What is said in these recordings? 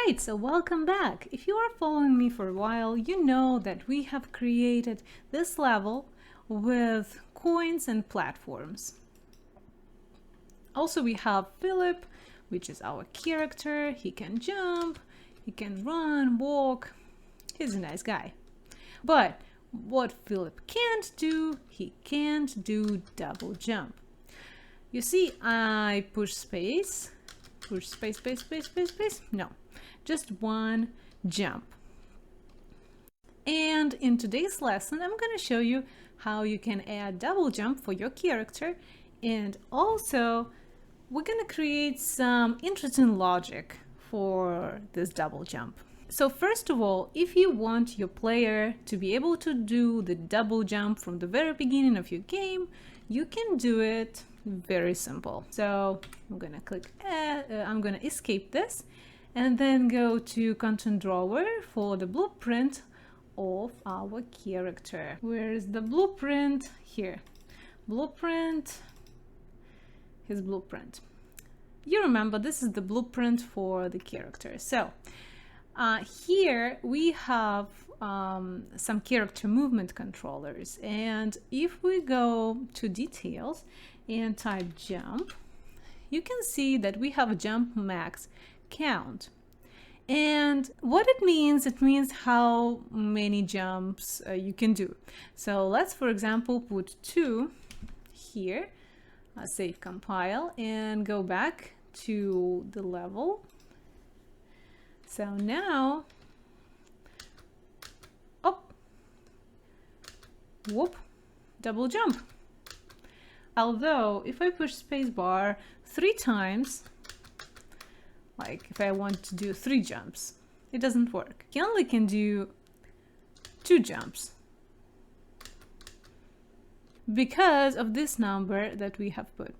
Alright, so welcome back. If you are following me for a while, you know that we have created this level with coins and platforms. Also, we have Philip, which is our character. He can jump, he can run, walk. He's a nice guy. But what Philip can't do, he can't do double jump. You see, I push space, space. No, just one jump. And in today's lesson, I'm going to show you how you can add double jump for your character. And also, we're going to create some interesting logic for this double jump. So first of all, if you want your player to be able to do the double jump from the very beginning of your game, you can do it very simple. So I'm gonna click, I'm gonna escape this and then go to content drawer for the blueprint of our character. Where is the blueprint? Here. Blueprint. His blueprint. You remember this is the blueprint for the character. So here we have some character movement controllers, and if we go to details and type jump, you can see that we have a jump max count. And what it means how many jumps you can do. So let's, for example, put 2 here, save, compile, and go back to the level. So now, whoop, double jump. Although if I push spacebar 3 times, like if I want to do 3 jumps, it doesn't work. You only can do 2 jumps because of this number that we have put.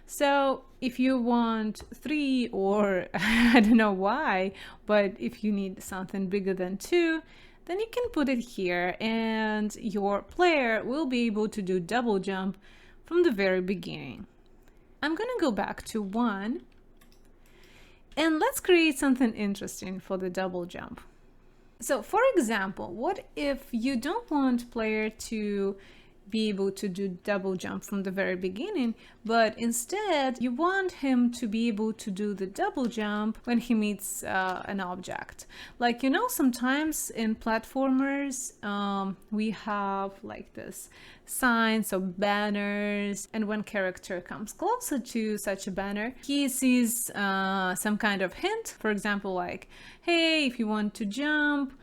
So if you want 3, or I don't know why, but if you need something bigger than 2, then you can put it here and your player will be able to do double jump from the very beginning. I'm gonna go back to 1 and let's create something interesting for the double jump. So for example, what if you don't want player to be able to do double jump from the very beginning, but instead you want him to be able to do the double jump when he meets an object. Like, you know, sometimes in platformers we have like this signs or banners, and when character comes closer to such a banner, he sees some kind of hint, for example, like, hey, if you want to jump,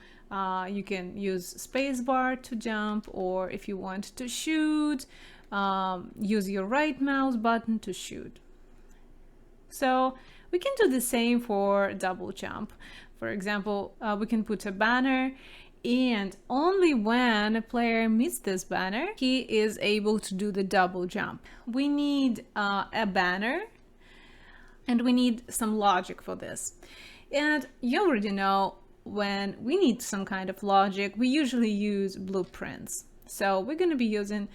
you can use spacebar to jump, or if you want to shoot, use your right mouse button to shoot. So we can do the same for double jump. For example, we can put a banner, and only when a player meets this banner, he is able to do the double jump. We need a banner, and we need some logic for this. And you already know, when we need some kind of logic, we usually use blueprints. So we're going to be using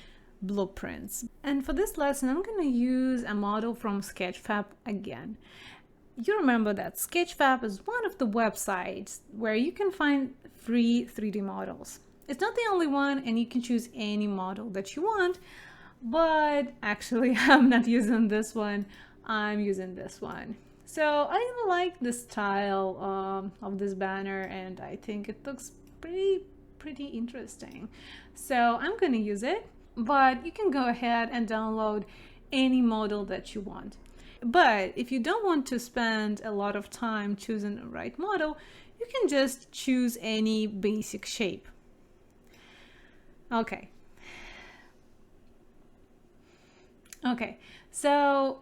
blueprints. And for this lesson, I'm going to use a model from Sketchfab again. You remember that Sketchfab is one of the websites where you can find free 3D models. It's not the only one, and you can choose any model that you want, but actually I'm not using this one, I'm using this one. So I like the style of this banner, and I think it looks pretty interesting. So I'm going to use it, but you can go ahead and download any model that you want. But if you don't want to spend a lot of time choosing the right model, you can just choose any basic shape. Okay, so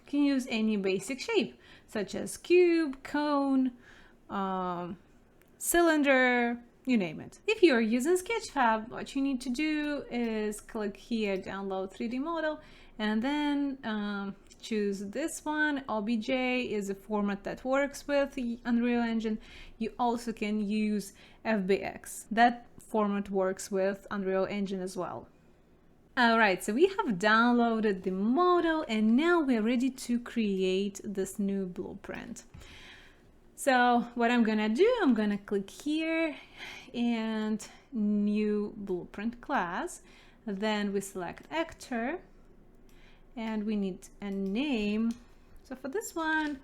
can use any basic shape, such as cube, cone, cylinder, you name it. If you're using Sketchfab, what you need to do is click here, download 3D model, and then choose this one. OBJ is a format that works with the Unreal Engine. You also can use FBX. That format works with Unreal Engine as well. Alright, so we have downloaded the model, and now we're ready to create this new blueprint. So what I'm gonna do, I'm gonna click here and new blueprint class. Then we select actor and we need a name. So for this one,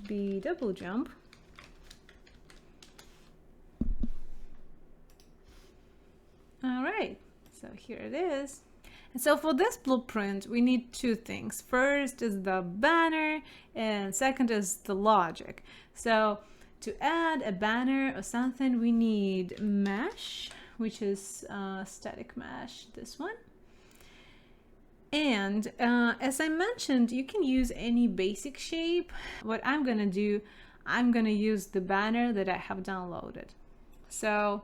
be double jump. All right, so here it is. And so for this blueprint, we need two things. First is the banner, and second is the logic. So to add a banner or something, we need mesh, which is static mesh, this one. And as I mentioned, you can use any basic shape. What I'm gonna do, I'm gonna use the banner that I have downloaded. So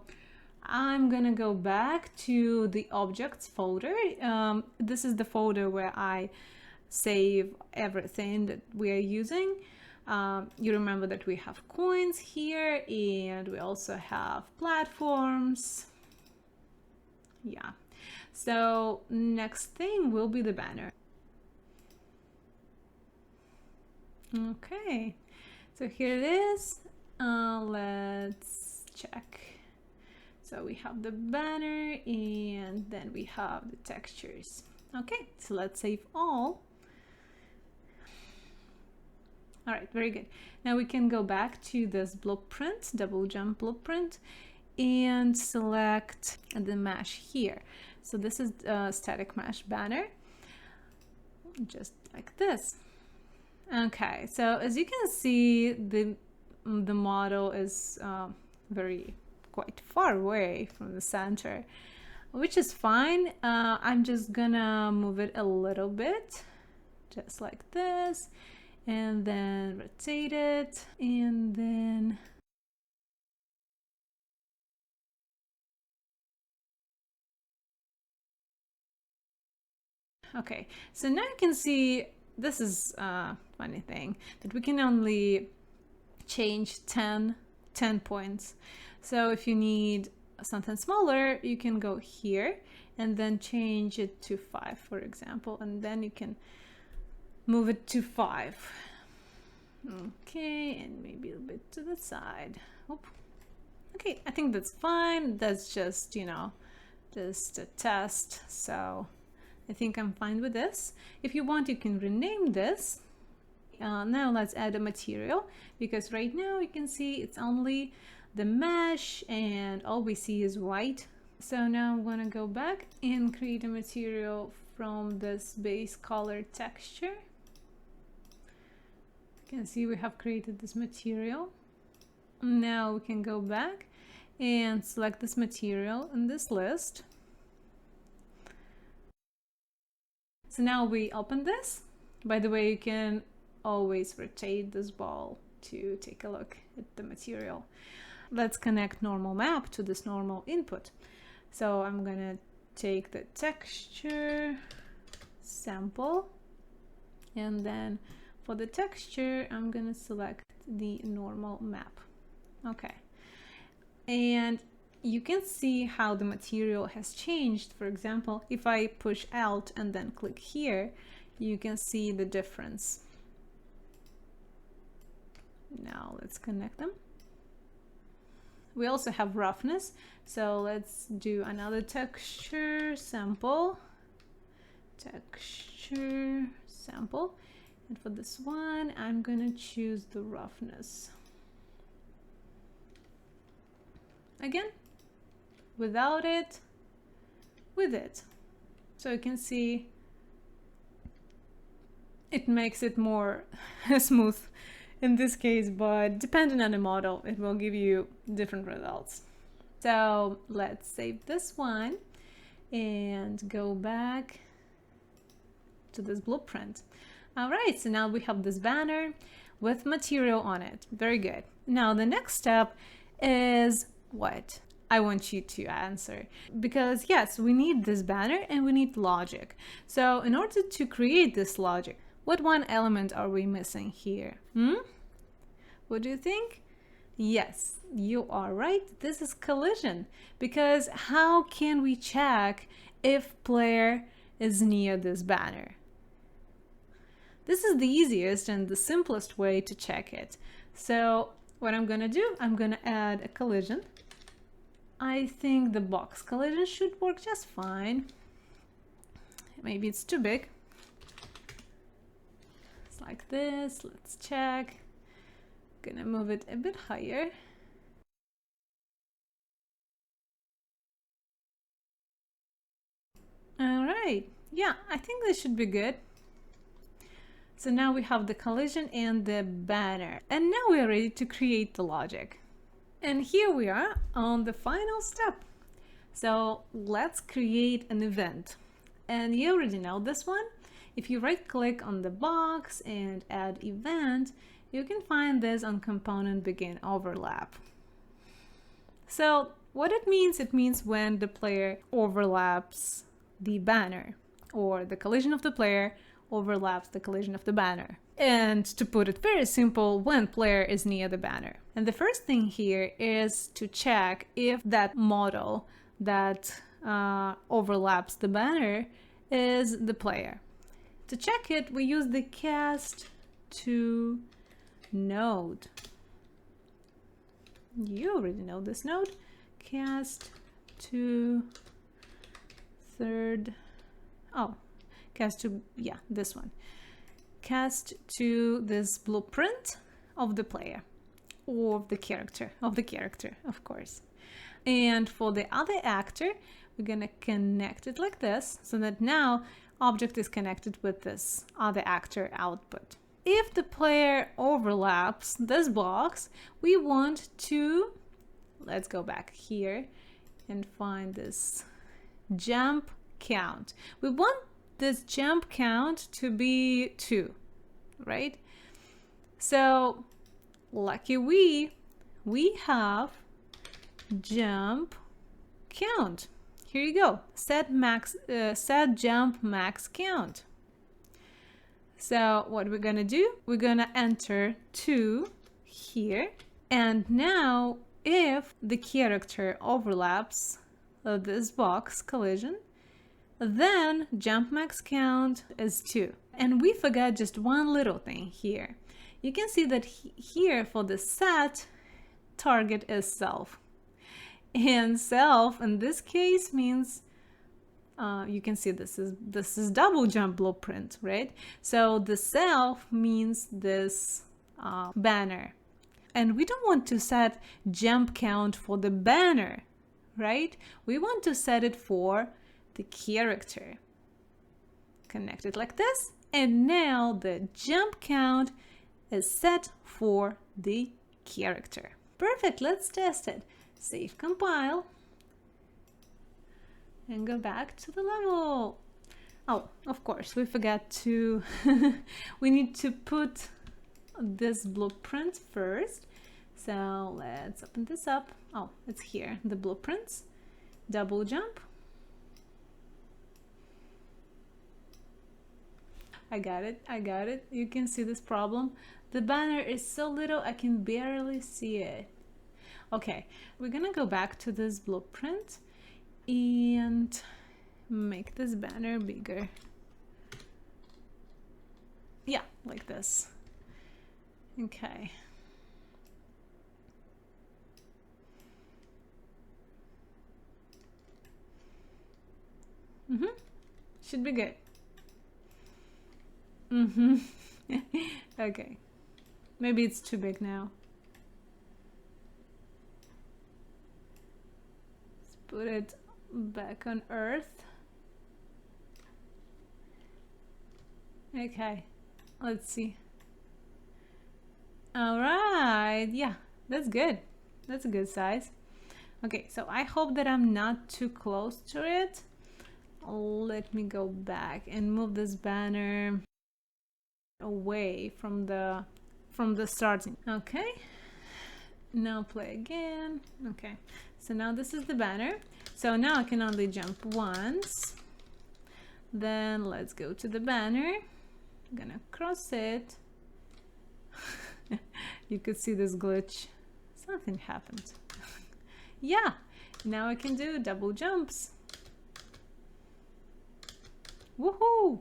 I'm gonna go back to the objects folder. This is the folder where I save everything that we are using. You remember that we have coins here, and we also have platforms. Yeah. So next thing will be the banner. Okay. So here it is. Let's check. So we have the banner and then we have the textures. Okay, so let's save all. All right, very good. Now we can go back to this blueprint, double jump blueprint, and select the mesh here. So this is a static mesh banner, just like this. Okay, so as you can see, the model is quite far away from the center, which is fine. I'm just gonna move it a little bit, just like this, and then rotate it, and then okay, so now you can see this is a funny thing that we can only change 10 points. So if you need something smaller, you can go here and then change it to 5, for example, and then you can move it to 5. Okay, and maybe a bit to the side. Oop. Okay, I think that's fine. That's just, you know, just a test. So I think I'm fine with this. If you want, you can rename this. Now let's add a material, because right now you can see it's only the mesh and all we see is white. So now I'm gonna go back and create a material from this base color texture. You can see we have created this material. Now we can go back and select this material in this list. So now we open this. By the way, you can always rotate this ball to take a look at the material. Let's connect normal map to this normal input. So I'm gonna take the texture sample, and then for the texture I'm gonna select the normal map. Okay, and you can see how the material has changed. For example, if I push Alt and then click here, you can see the difference. Now let's connect them. We also have roughness, so let's do another texture sample. Texture sample, and for this one I'm gonna choose the roughness. Again, without it, with it. So you can see it makes it more smooth in this case, but depending on the model, it will give you different results. So let's save this one and go back to this blueprint. All right, so now we have this banner with material on it. Very good. Now the next step is what? I want you to answer, because yes, we need this banner and we need logic. So in order to create this logic, what one element are we missing here? What do you think? Yes, you are right. This is collision, because how can we check if player is near this banner? This is the easiest and the simplest way to check it. So what I'm gonna do, I'm gonna add a collision. I think the box collision should work just fine. Maybe it's too big. It's like this. Let's check. Gonna move it a bit higher. All right. Yeah, I think this should be good. So now we have the collision and the banner. And now we are ready to create the logic. And here we are on the final step. So let's create an event. And you already know this one. If you right click on the box and add event, you can find this on component begin overlap. So what it means when the player overlaps the banner, or the collision of the player overlaps the collision of the banner. And to put it very simple, when player is near the banner. And the first thing here is to check if that model that overlaps the banner is the player. To check it, we use the cast to node. You already know this node. Cast to third. Oh, cast to, yeah, this one. Cast to this blueprint of the player, or of the character, of course. And for the other actor, we're gonna connect it like this, so that now object is connected with this other actor output. If the player overlaps this box, we want to, let's go back here and find this jump count. We want this jump count to be 2, right? So lucky we have jump count. Here you go. Set jump max count. So what we're gonna do, we're gonna enter 2 here, and now if the character overlaps this box collision, then jump max count is 2. And we forgot just one little thing here. You can see that here for the set, target is self. And self in this case means you can see this is double jump blueprint, right? So the self means this banner. And we don't want to set jump count for the banner, right? We want to set it for the character. Connect it like this, and now the jump count is set for the character. Perfect, let's test it. Save, compile, and go back to the level. Oh, of course, we forgot to, we need to put this blueprint first. So let's open this up. Oh, it's here, the blueprints. Double jump. I got it. You can see this problem. The banner is so little, I can barely see it. Okay, we're gonna go back to this blueprint and make this banner bigger. Yeah, like this. Okay. Should be good. Okay. Maybe it's too big now. Let's put it back on Earth. Okay. Let's see. All right. Yeah, that's good. That's a good size. Okay, so I hope that I'm not too close to it. Let me go back and move this banner away from the starting. Okay, now play again. Okay, so now this is the banner. So now I can only jump once. Then let's go to the banner. I'm gonna cross it. You could see this glitch. Something happened. Yeah, now I can do double jumps. Woohoo!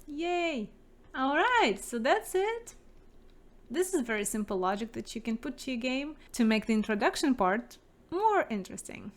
Yay! All right, so that's it. This is very simple logic that you can put to your game to make the introduction part more interesting.